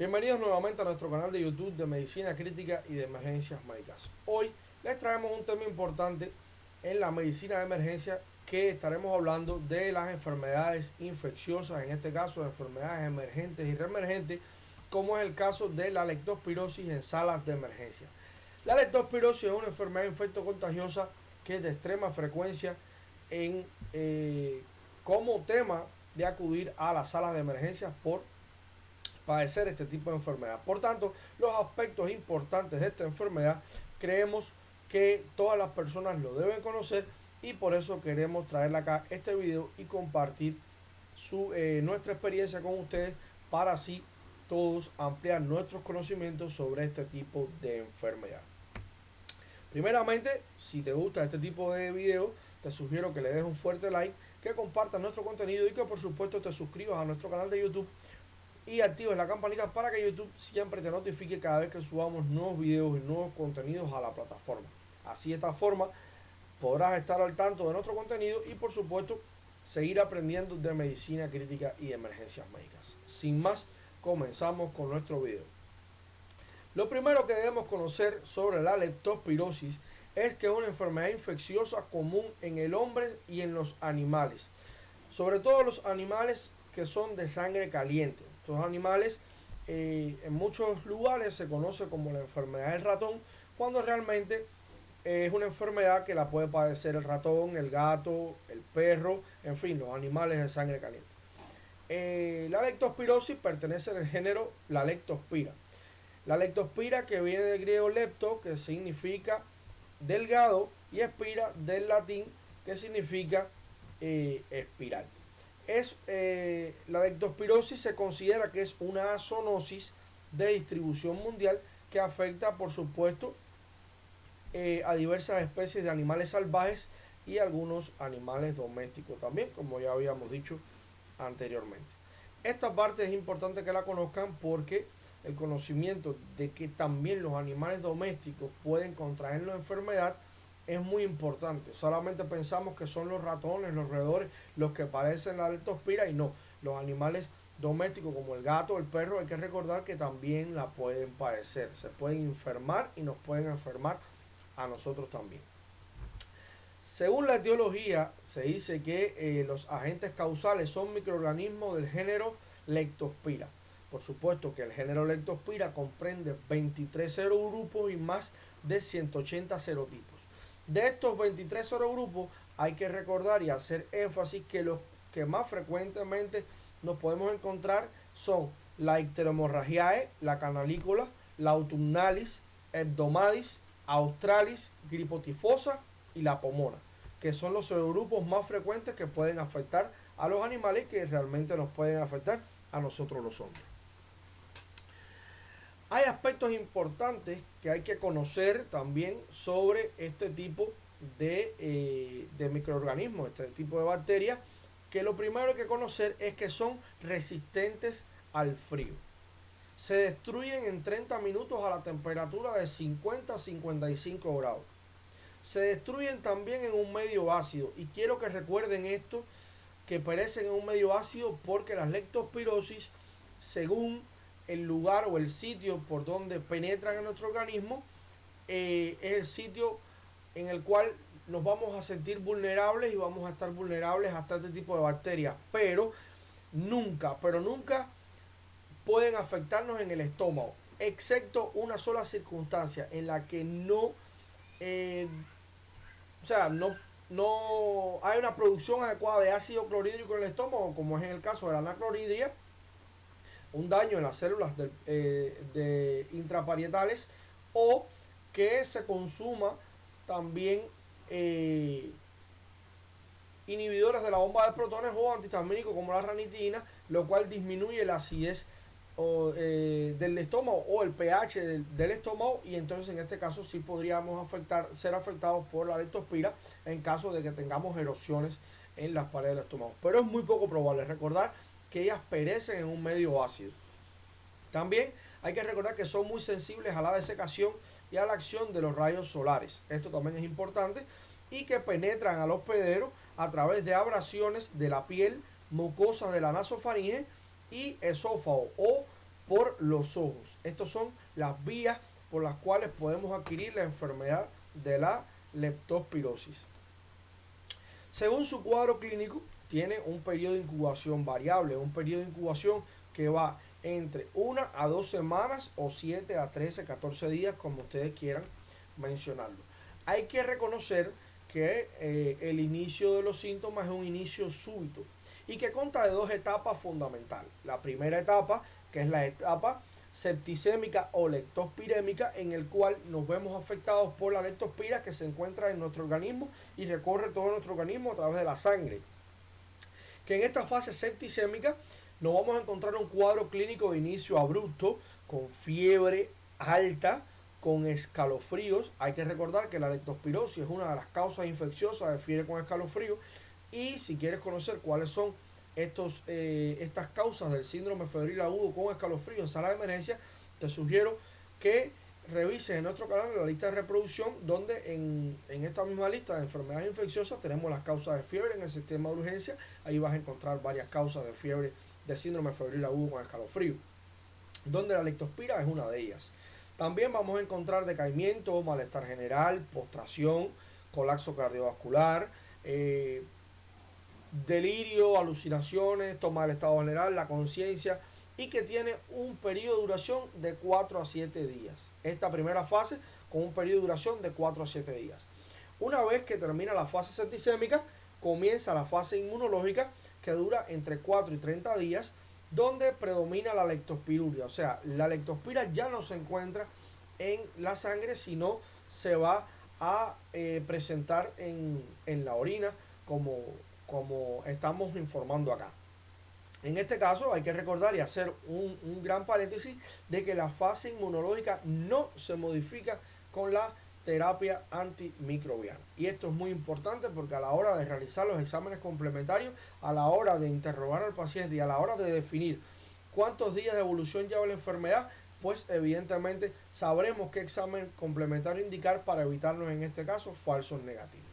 Bienvenidos nuevamente a nuestro canal de YouTube de Medicina Crítica y de Emergencias Médicas. Hoy les traemos un tema importante en la medicina de emergencia, que estaremos hablando de las enfermedades infecciosas, en este caso de enfermedades emergentes y reemergentes, como es el caso de la leptospirosis en salas de emergencia. La leptospirosis es una enfermedad infectocontagiosa que es de extrema frecuencia como tema de acudir a las salas de emergencia por padecer este tipo de enfermedad. Por tanto, los aspectos importantes de esta enfermedad creemos que todas las personas lo deben conocer, y por eso queremos traerle acá este video y compartir nuestra experiencia con ustedes, para así todos ampliar nuestros conocimientos sobre este tipo de enfermedad. Primeramente, si te gusta este tipo de videos, te sugiero que le des un fuerte like, que compartas nuestro contenido y que por supuesto te suscribas a nuestro canal de YouTube y actives la campanita para que YouTube siempre te notifique cada vez que subamos nuevos videos y nuevos contenidos a la plataforma. Así, de esta forma podrás estar al tanto de nuestro contenido y por supuesto seguir aprendiendo de medicina crítica y de emergencias médicas. Sin más, comenzamos con nuestro video. Lo primero que debemos conocer sobre la leptospirosis es que es una enfermedad infecciosa común en el hombre y en los animales, sobre todo los animales que son de sangre caliente. Estos animales en muchos lugares se conoce como la enfermedad del ratón, cuando realmente es una enfermedad que la puede padecer el ratón, el gato, el perro, en fin, los animales de sangre caliente. La leptospirosis pertenece al género la leptospira. La leptospira, que viene del griego lepto, que significa delgado, y espira del latín, que significa espiral. La leptospirosis se considera que es una zoonosis de distribución mundial que afecta, por supuesto, a diversas especies de animales salvajes y algunos animales domésticos también, como ya habíamos dicho anteriormente. Esta parte es importante que la conozcan, porque el conocimiento de que también los animales domésticos pueden contraer la enfermedad es muy importante. Solamente pensamos que son los ratones, los roedores, los que padecen la leptospira, y no, los animales domésticos como el gato, el perro, hay que recordar que también la pueden padecer, se pueden enfermar y nos pueden enfermar a nosotros también. Según la etiología, se dice que los agentes causales son microorganismos del género Leptospira. Por supuesto que el género Leptospira comprende 23 serogrupos y más de 180 serotipos. De estos 23 serogrupos hay que recordar y hacer énfasis que los que más frecuentemente nos podemos encontrar son la Icteromorragiae, la Canalícula, la Autumnalis, Hebdomadis, Australis, Gripotifosa y la Pomona, que son los serogrupos más frecuentes que pueden afectar a los animales, que realmente nos pueden afectar a nosotros los hombres. Hay aspectos importantes que hay que conocer también sobre este tipo de microorganismos, este tipo de bacterias, que lo primero que hay que conocer es que son resistentes al frío. Se destruyen en 30 minutos a la temperatura de 50 a 55 grados. Se destruyen también en un medio ácido, y quiero que recuerden esto, que perecen en un medio ácido porque las leptospirosis, según el lugar o el sitio por donde penetran en nuestro organismo, es el sitio en el cual nos vamos a sentir vulnerables y vamos a estar vulnerables a este tipo de bacterias, pero nunca pueden afectarnos en el estómago, excepto una sola circunstancia en la que no hay una producción adecuada de ácido clorhídrico en el estómago, como es en el caso de la anaclorhidria, un daño en las células de intraparietales, o que se consuma también inhibidores de la bomba de protones o antihistamínicos como la ranitidina, lo cual disminuye la acidez del estómago o el pH del estómago, y entonces en este caso sí podríamos ser afectados por la leptospira en caso de que tengamos erosiones en las paredes del estómago, pero es muy poco probable. Recordar que ellas perecen en un medio ácido. También hay que recordar que son muy sensibles a la desecación y a la acción de los rayos solares. Esto también es importante, y que penetran al hospedero a través de abrasiones de la piel, mucosas de la nasofaringe y esófago, o por los ojos. Estas son las vías por las cuales podemos adquirir la enfermedad de la leptospirosis. Según su cuadro clínico, tiene un periodo de incubación variable, un periodo de incubación que va entre 1 a 2 semanas o 7 a 13, 14 días, como ustedes quieran mencionarlo. Hay que reconocer que el inicio de los síntomas es un inicio súbito y que consta de dos etapas fundamentales. La primera etapa, que es la etapa septicémica o leptospirémica, en el cual nos vemos afectados por la leptospira que se encuentra en nuestro organismo y recorre todo nuestro organismo a través de la sangre. Que en esta fase septicémica nos vamos a encontrar un cuadro clínico de inicio abrupto, con fiebre alta, con escalofríos. Hay que recordar que la leptospirosis es una de las causas infecciosas de fiebre con escalofríos. Y si quieres conocer cuáles son estas causas del síndrome febril agudo con escalofrío en sala de emergencia, te sugiero que revises en nuestro canal la lista de reproducción, donde en esta misma lista de enfermedades infecciosas tenemos las causas de fiebre en el sistema de urgencia. Ahí vas a encontrar varias causas de fiebre de síndrome febril agudo con escalofrío, donde la leptospira es una de ellas. También vamos a encontrar decaimiento, malestar general, postración, colapso cardiovascular, delirio, alucinaciones, toma del estado general, la conciencia, y que tiene un periodo de duración de 4 a 7 días. Esta primera fase con un periodo de duración de 4 a 7 días. Una vez que termina la fase septicémica, comienza la fase inmunológica, que dura entre 4 y 30 días, donde predomina la leptospiruria. O sea, la leptospira ya no se encuentra en la sangre, sino se va a presentar en la orina, como estamos informando acá. En este caso hay que recordar y hacer un gran paréntesis de que la fase inmunológica no se modifica con la terapia antimicrobiana. Y esto es muy importante porque a la hora de realizar los exámenes complementarios, a la hora de interrogar al paciente y a la hora de definir cuántos días de evolución lleva la enfermedad, pues evidentemente sabremos qué examen complementario indicar para evitarnos en este caso falsos negativos.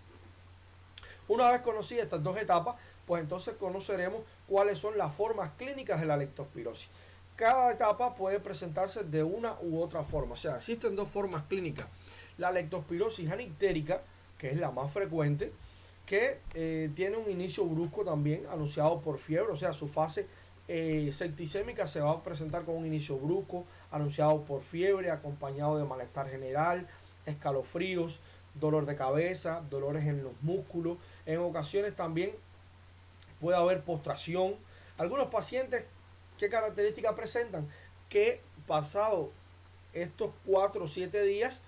Una vez conocidas estas dos etapas, pues entonces conoceremos cuáles son las formas clínicas de la leptospirosis. Cada etapa puede presentarse de una u otra forma. O sea, existen dos formas clínicas. La leptospirosis anictérica, que es la más frecuente, que tiene un inicio brusco también, anunciado por fiebre. O sea, su fase septicémica se va a presentar con un inicio brusco, anunciado por fiebre, acompañado de malestar general, escalofríos, dolor de cabeza, dolores en los músculos. En ocasiones también puede haber postración. Algunos pacientes, ¿qué características presentan? Que pasado estos 4 o 7 días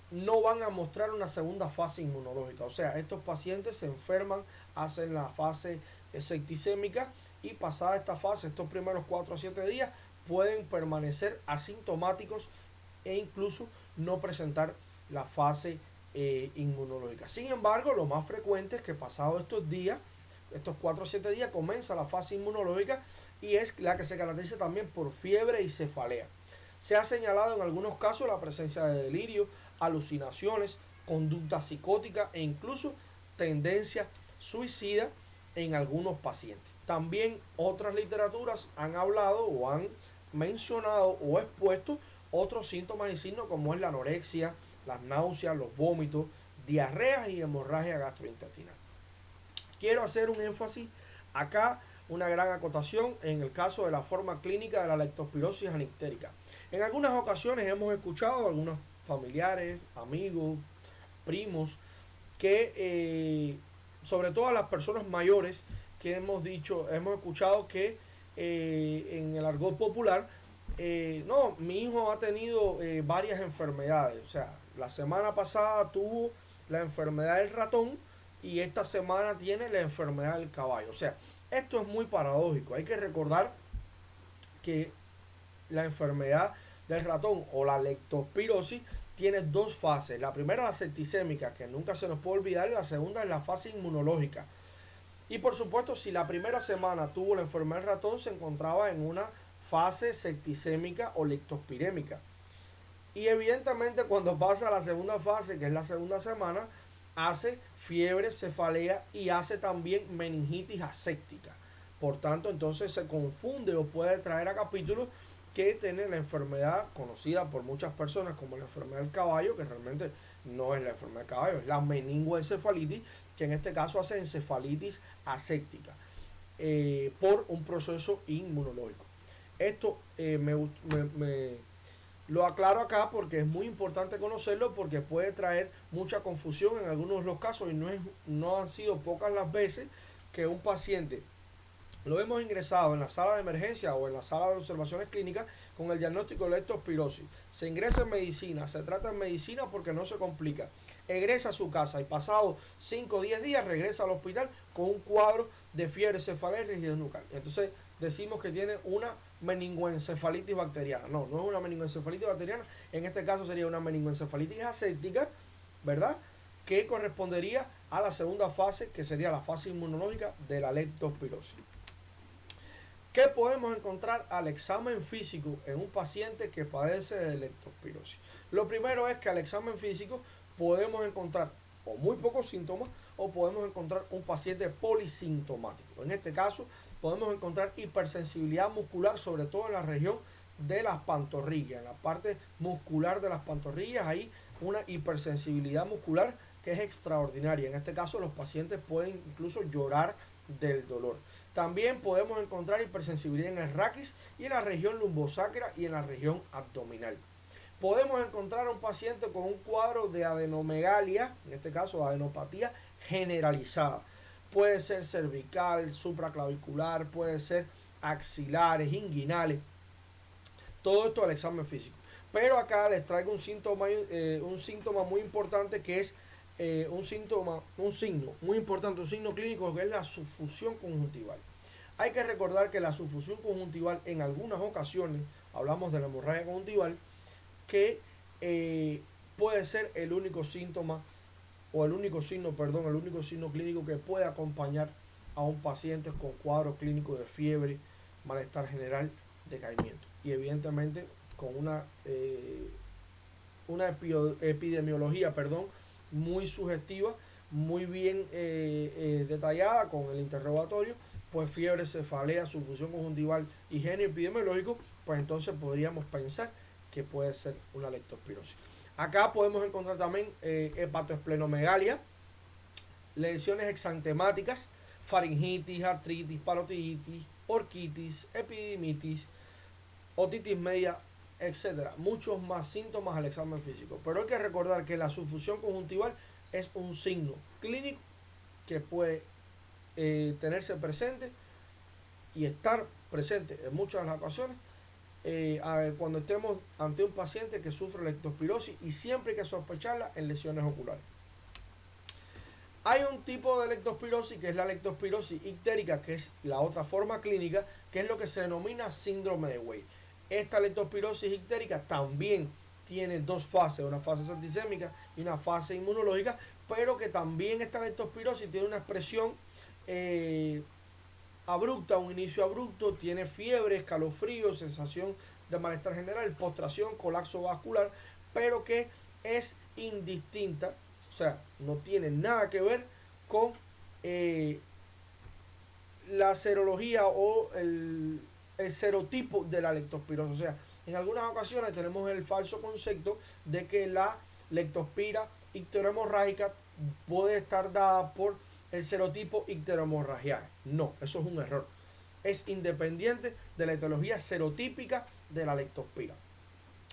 no van a mostrar una segunda fase inmunológica. O sea, estos pacientes se enferman, hacen la fase septicémica y pasada esta fase, estos primeros 4 o 7 días, pueden permanecer asintomáticos e incluso no presentar la fase inmunológica. Sin embargo, lo más frecuente es que pasado estos días, estos 4 o 7 días, comienza la fase inmunológica, y es la que se caracteriza también por fiebre y cefalea. Se ha señalado en algunos casos la presencia de delirio, alucinaciones, conducta psicótica e incluso tendencia suicida en algunos pacientes. También otras literaturas han hablado o han mencionado o expuesto otros síntomas y signos, como es la anorexia, las náuseas, los vómitos, diarreas y hemorragia gastrointestinal. Quiero hacer un énfasis acá, una gran acotación en el caso de la forma clínica de la leptospirosis anictérica. En algunas ocasiones hemos escuchado a algunos familiares, amigos, primos, que sobre todo a las personas mayores, que hemos escuchado que en el argot popular, no, mi hijo ha tenido varias enfermedades. O sea, la semana pasada tuvo la enfermedad del ratón y esta semana tiene la enfermedad del caballo. O sea, esto es muy paradójico. Hay que recordar que la enfermedad del ratón o la leptospirosis tiene dos fases. La primera, la septicémica, que nunca se nos puede olvidar, y la segunda es la fase inmunológica. Y por supuesto, si la primera semana tuvo la enfermedad del ratón, se encontraba en una fase septicémica o leptospirémica. Y evidentemente cuando pasa a la segunda fase, que es la segunda semana, hace fiebre, cefalea y hace también meningitis aséptica. Por tanto, entonces se confunde o puede traer a capítulo que tiene la enfermedad conocida por muchas personas como la enfermedad del caballo, que realmente no es la enfermedad del caballo, es la meningoencefalitis, que en este caso hace encefalitis aséptica por un proceso inmunológico. Esto lo aclaro acá porque es muy importante conocerlo, porque puede traer mucha confusión en algunos de los casos, y no han sido pocas las veces que un paciente lo hemos ingresado en la sala de emergencia o en la sala de observaciones clínicas con el diagnóstico de leptospirosis. Se ingresa en medicina, se trata en medicina porque no se complica. Egresa a su casa y pasado 5 o 10 días regresa al hospital con un cuadro de fiebre, cefalea y rigidez nucal. Entonces decimos que tiene una meningoencefalitis bacteriana. No, no es una meningoencefalitis bacteriana. En este caso sería una meningoencefalitis aséptica, ¿verdad? Que correspondería a la segunda fase, que sería la fase inmunológica de la leptospirosis. ¿Qué podemos encontrar al examen físico en un paciente que padece de leptospirosis? Lo primero es que al examen físico podemos encontrar o muy pocos síntomas o podemos encontrar un paciente polisintomático. En este caso podemos encontrar hipersensibilidad muscular, sobre todo en la región de las pantorrillas, en la parte muscular de las pantorrillas hay una hipersensibilidad muscular que es extraordinaria. En este caso los pacientes pueden incluso llorar del dolor. También podemos encontrar hipersensibilidad en el raquis y en la región lumbosacra y en la región abdominal. Podemos encontrar a un paciente con un cuadro de adenomegalia, en este caso adenopatía generalizada. Puede ser cervical, supraclavicular, puede ser axilares, inguinales. Todo esto al examen físico. Pero acá les traigo un síntoma muy importante, que es un signo muy importante, un signo clínico, que es la sufusión conjuntival. Hay que recordar que la sufusión conjuntival en algunas ocasiones, hablamos de la hemorragia conjuntival, que puede ser el único síntoma o el único signo clínico que puede acompañar a un paciente con cuadros clínicos de fiebre, malestar general, decaimiento. Y evidentemente con una epidemiología muy sugestiva, muy bien detallada con el interrogatorio, pues fiebre, cefalea, sufusión conjuntival y genio epidemiológico, pues entonces podríamos pensar que puede ser una leptospirosis. Acá podemos encontrar también hepatoesplenomegalia, lesiones exantemáticas, faringitis, artritis, parotiditis, orquitis, epididimitis, otitis media, etcétera. Muchos más síntomas al examen físico. Pero hay que recordar que la sufusión conjuntival es un signo clínico que puede tenerse presente y estar presente en muchas de las ocasiones cuando estemos ante un paciente que sufre leptospirosis, y siempre hay que sospecharla en lesiones oculares. Hay un tipo de leptospirosis que es la leptospirosis ictérica, que es la otra forma clínica, que es lo que se denomina síndrome de Weber. Esta leptospirosis ictérica también tiene dos fases, una fase septicémica y una fase inmunológica, pero que también esta leptospirosis tiene una expresión abrupta, un inicio abrupto, tiene fiebre, escalofrío, sensación de malestar general, postración, colapso vascular, pero que es indistinta, o sea, no tiene nada que ver con la serología o el serotipo de la leptospirosis. O sea, en algunas ocasiones tenemos el falso concepto de que la leptospira icterohemorrágica puede estar dada por el serotipo icterohemorragial. No, eso es un error. Es independiente de la etiología serotípica de la leptospira.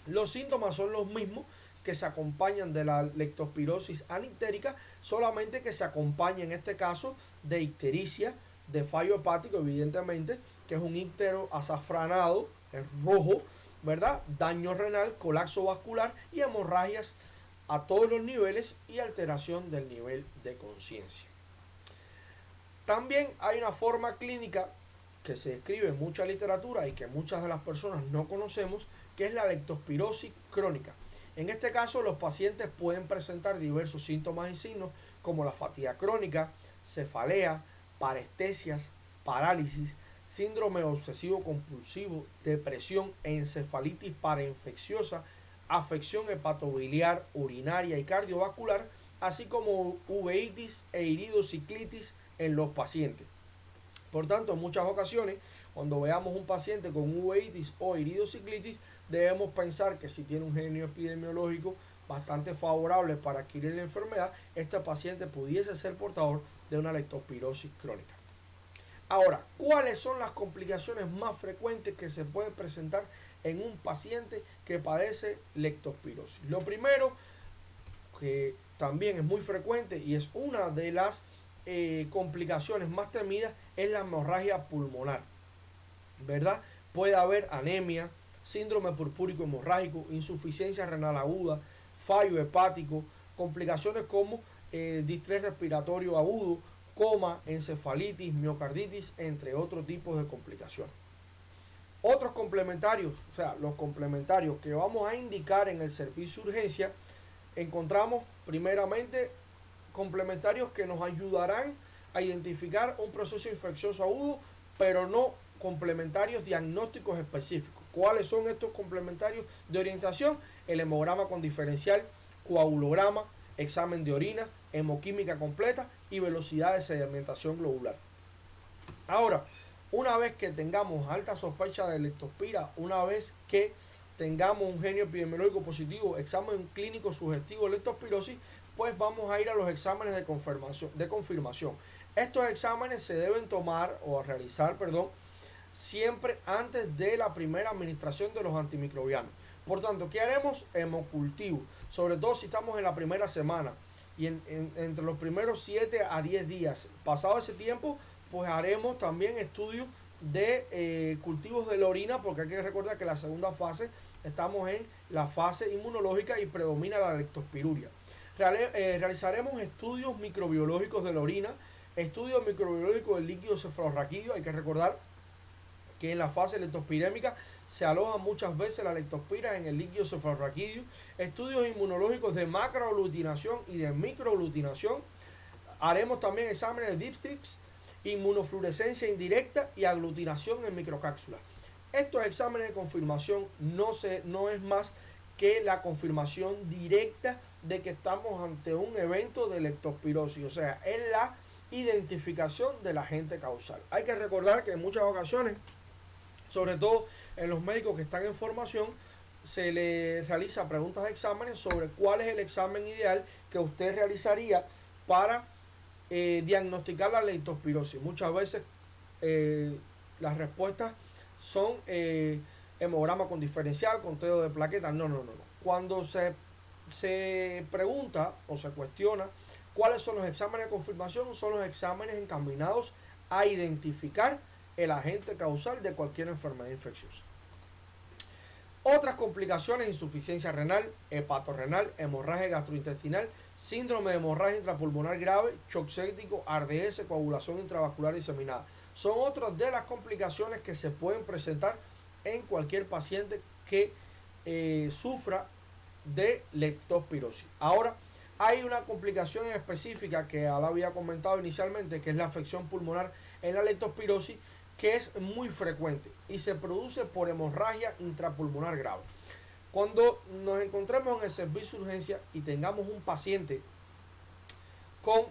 Los síntomas son los mismos que se acompañan de la leptospirosis anictérica, solamente que se acompaña en este caso de ictericia, de fallo hepático, evidentemente, que es un íctero azafranado, es rojo, ¿verdad? Daño renal, colapso vascular y hemorragias a todos los niveles y alteración del nivel de conciencia. También hay una forma clínica que se describe en mucha literatura y que muchas de las personas no conocemos, que es la leptospirosis crónica. En este caso, los pacientes pueden presentar diversos síntomas y signos como la fatiga crónica, cefalea, parestesias, parálisis, síndrome obsesivo compulsivo, depresión, encefalitis parainfecciosa, afección hepatobiliar, urinaria y cardiovascular, así como uveitis e iridociclitis en los pacientes. Por tanto, en muchas ocasiones, Cuando veamos un paciente con uveitis o iridociclitis, debemos pensar que si tiene un genio epidemiológico bastante favorable para adquirir la enfermedad, este paciente pudiese ser portador de una leptospirosis crónica. Ahora, ¿cuáles son las complicaciones más frecuentes que se pueden presentar en un paciente que padece leptospirosis? Lo primero, que también es muy frecuente y es una de las complicaciones más temidas, es la hemorragia pulmonar, ¿verdad? Puede haber anemia, síndrome purpúrico hemorrágico, insuficiencia renal aguda, fallo hepático, complicaciones como distrés respiratorio agudo, coma, encefalitis, miocarditis, entre otros tipos de complicaciones. Otros complementarios, o sea, los complementarios que vamos a indicar en el servicio de urgencia, encontramos primeramente complementarios que nos ayudarán a identificar un proceso infeccioso agudo, pero no complementarios diagnósticos específicos. ¿Cuáles son estos complementarios de orientación? El hemograma con diferencial, coagulograma, examen de orina, hemoquímica completa y velocidad de sedimentación globular. Ahora, una vez que tengamos alta sospecha de leptospira, una vez que tengamos un genio epidemiológico positivo, examen clínico sugestivo de leptospirosis, pues vamos a ir a los exámenes de confirmación. Estos exámenes se deben tomar o realizar, siempre antes de la primera administración de los antimicrobianos. Por tanto, ¿qué haremos? Hemocultivo, sobre todo si estamos en la primera semana y entre los primeros 7 a 10 días. Pasado ese tiempo, pues haremos también estudios de cultivos de la orina, porque hay que recordar que la segunda fase estamos en la fase inmunológica y predomina la leptospiruria. Realizaremos estudios microbiológicos de la orina, estudios microbiológicos del líquido cefalorraquídeo. Hay que recordar que en la fase leptospirémica se aloja muchas veces la leptospira en el líquido cefalorraquídeo. Estudios inmunológicos de macroaglutinación y de microaglutinación. Haremos también exámenes de dipsticks, inmunofluorescencia indirecta y aglutinación en microcápsulas. Estos exámenes de confirmación no es más que la confirmación directa de que estamos ante un evento de leptospirosis, o sea, es la identificación del agente causal. Hay que recordar que en muchas ocasiones, sobre todo en los médicos que están en formación, se le realiza preguntas de exámenes sobre cuál es el examen ideal que usted realizaría para diagnosticar la leptospirosis. Muchas veces las respuestas son hemograma con diferencial, conteo de plaquetas. No. Cuando se pregunta o se cuestiona cuáles son los exámenes de confirmación, son los exámenes encaminados a identificar el agente causal de cualquier enfermedad infecciosa. Otras complicaciones: insuficiencia renal, hepatorrenal, hemorragia gastrointestinal, síndrome de hemorragia intrapulmonar grave, shock séptico, ARDS, coagulación intravascular diseminada. Son otras de las complicaciones que se pueden presentar en cualquier paciente que sufra de leptospirosis. Ahora, hay una complicación específica que ya la había comentado inicialmente, que es la afección pulmonar en la leptospirosis, que es muy frecuente y se produce por hemorragia intrapulmonar grave. Cuando nos encontremos en el servicio de urgencia y tengamos un paciente con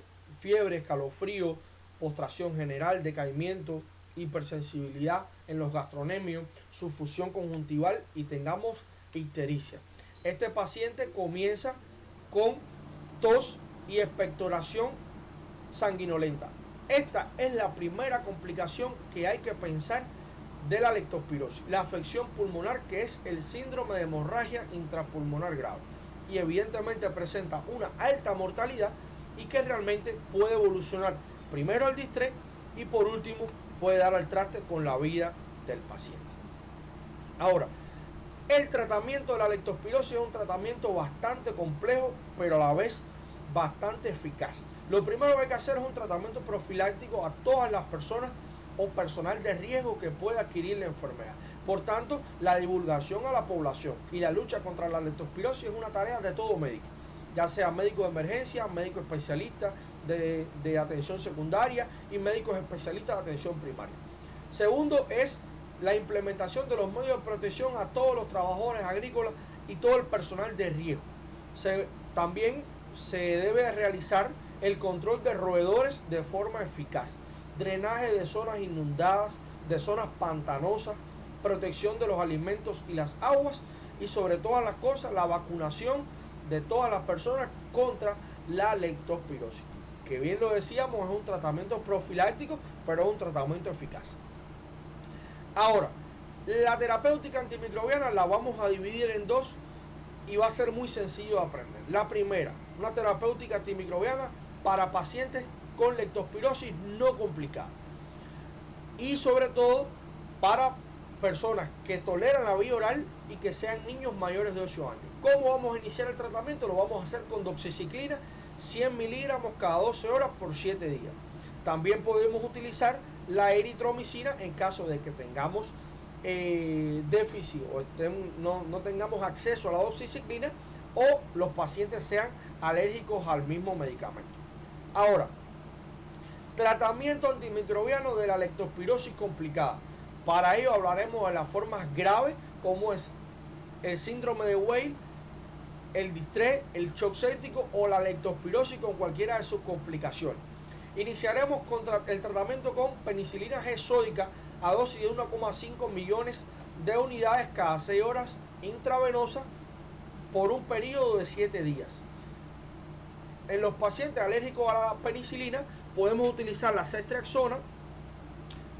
fiebre, escalofrío, postración general, decaimiento, hipersensibilidad en los gastronemios, sufusión conjuntival y tengamos ictericia, este paciente comienza con tos y expectoración sanguinolenta. Esta es la primera complicación que hay que pensar de la leptospirosis, la afección pulmonar, que es el síndrome de hemorragia intrapulmonar grave, y evidentemente presenta una alta mortalidad y que realmente puede evolucionar primero al distrés y por último puede dar al traste con la vida del paciente. Ahora, el tratamiento de la leptospirosis es un tratamiento bastante complejo, pero a la vez bastante eficaz. Lo primero que hay que hacer es un tratamiento profiláctico a todas las personas o personal de riesgo que pueda adquirir la enfermedad. Por tanto, la divulgación a la población y la lucha contra la leptospirosis es una tarea de todo médico, ya sea médico de emergencia, médico especialista de atención secundaria y médicos especialistas de atención primaria. Segundo es la implementación de los medios de protección a todos los trabajadores agrícolas y todo el personal de riesgo. También se debe realizar el control de roedores de forma eficaz, drenaje de zonas inundadas, de zonas pantanosas, protección de los alimentos y las aguas y sobre todas las cosas la vacunación de todas las personas contra la leptospirosis, que bien lo decíamos es un tratamiento profiláctico, pero es un tratamiento eficaz. Ahora, la terapéutica antimicrobiana la vamos a dividir en dos y va a ser muy sencillo de aprender. La primera, una terapéutica antimicrobiana para pacientes con leptospirosis no complicada y sobre todo para personas que toleran la vía oral y que sean niños mayores de 8 años. ¿Cómo vamos a iniciar el tratamiento? Lo vamos a hacer con doxiciclina, 100 miligramos cada 12 horas por 7 días. También podemos utilizar la eritromicina en caso de que tengamos déficit o no tengamos acceso a la doxiciclina o los pacientes sean alérgicos al mismo medicamento. Ahora, tratamiento antimicrobiano de la leptospirosis complicada. Para ello hablaremos de las formas graves como es el síndrome de Weil, el distrés, el shock séptico o la leptospirosis con cualquiera de sus complicaciones. Iniciaremos el tratamiento con penicilina G sódica a dosis de 1,5 millones de unidades cada 6 horas intravenosa por un periodo de 7 días. En los pacientes alérgicos a la penicilina podemos utilizar la ceftriaxona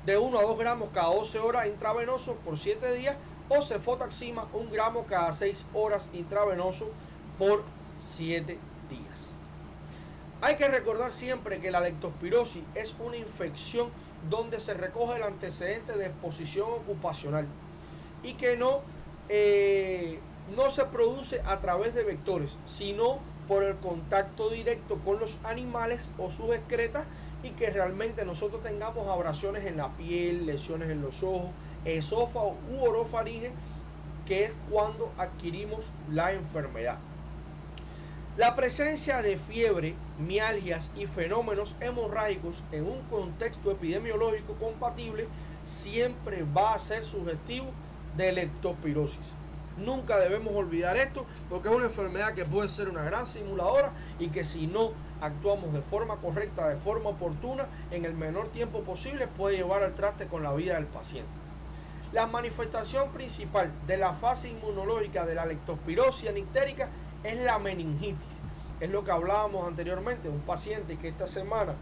de 1 a 2 gramos cada 12 horas intravenoso por 7 días o cefotaxima 1 gramo cada 6 horas intravenoso por 7 días. Hay que recordar siempre que la leptospirosis es una infección donde se recoge el antecedente de exposición ocupacional y que no se produce a través de vectores, sino por el contacto directo con los animales o sus excretas y que realmente nosotros tengamos abrasiones en la piel, lesiones en los ojos, esófago u orofaringe, que es cuando adquirimos la enfermedad. La presencia de fiebre, mialgias y fenómenos hemorrágicos en un contexto epidemiológico compatible siempre va a ser sugestivo de leptospirosis. Nunca debemos olvidar esto porque es una enfermedad que puede ser una gran simuladora y que si no actuamos de forma correcta, de forma oportuna, en el menor tiempo posible puede llevar al traste con la vida del paciente. La manifestación principal de la fase inmunológica de la leptospirosis anictérica es la meningitis. Es lo que hablábamos anteriormente, un paciente que esta semana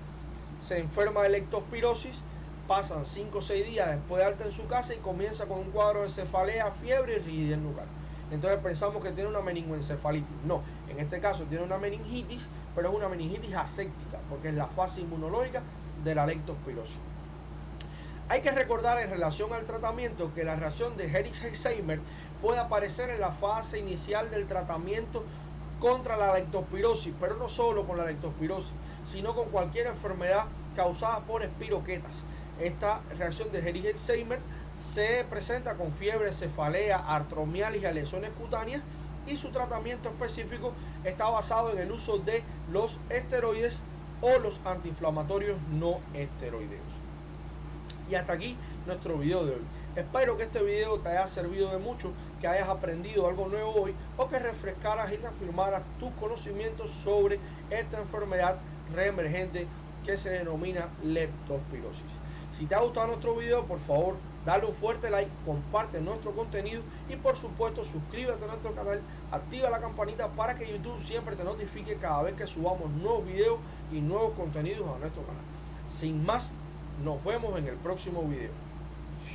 se enferma de leptospirosis, pasan 5 o 6 días después de alta en su casa y comienza con un cuadro de cefalea, fiebre y rigidez nucal. Entonces pensamos que tiene una meningoencefalitis. No, en este caso tiene una meningitis, pero es una meningitis aséptica, porque es la fase inmunológica de la leptospirosis. Hay que recordar en relación al tratamiento que la reacción de Hering-Heimer puede aparecer en la fase inicial del tratamiento contra la leptospirosis, pero no solo con la leptospirosis, sino con cualquier enfermedad causada por espiroquetas. Esta reacción de Hering-Heimer se presenta con fiebre, cefalea, artromialgia, lesiones cutáneas y su tratamiento específico está basado en el uso de los esteroides o los antiinflamatorios no esteroideos. Y hasta aquí nuestro video de hoy. Espero que este video te haya servido de mucho, que hayas aprendido algo nuevo hoy o que refrescaras y reafirmaras tus conocimientos sobre esta enfermedad reemergente que se denomina leptospirosis. Si te ha gustado nuestro video, por favor, dale un fuerte like, comparte nuestro contenido y por supuesto suscríbete a nuestro canal, activa la campanita para que YouTube siempre te notifique cada vez que subamos nuevos videos y nuevos contenidos a nuestro canal. Sin más, nos vemos en el próximo video.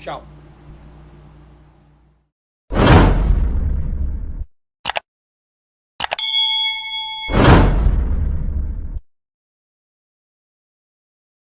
Chao.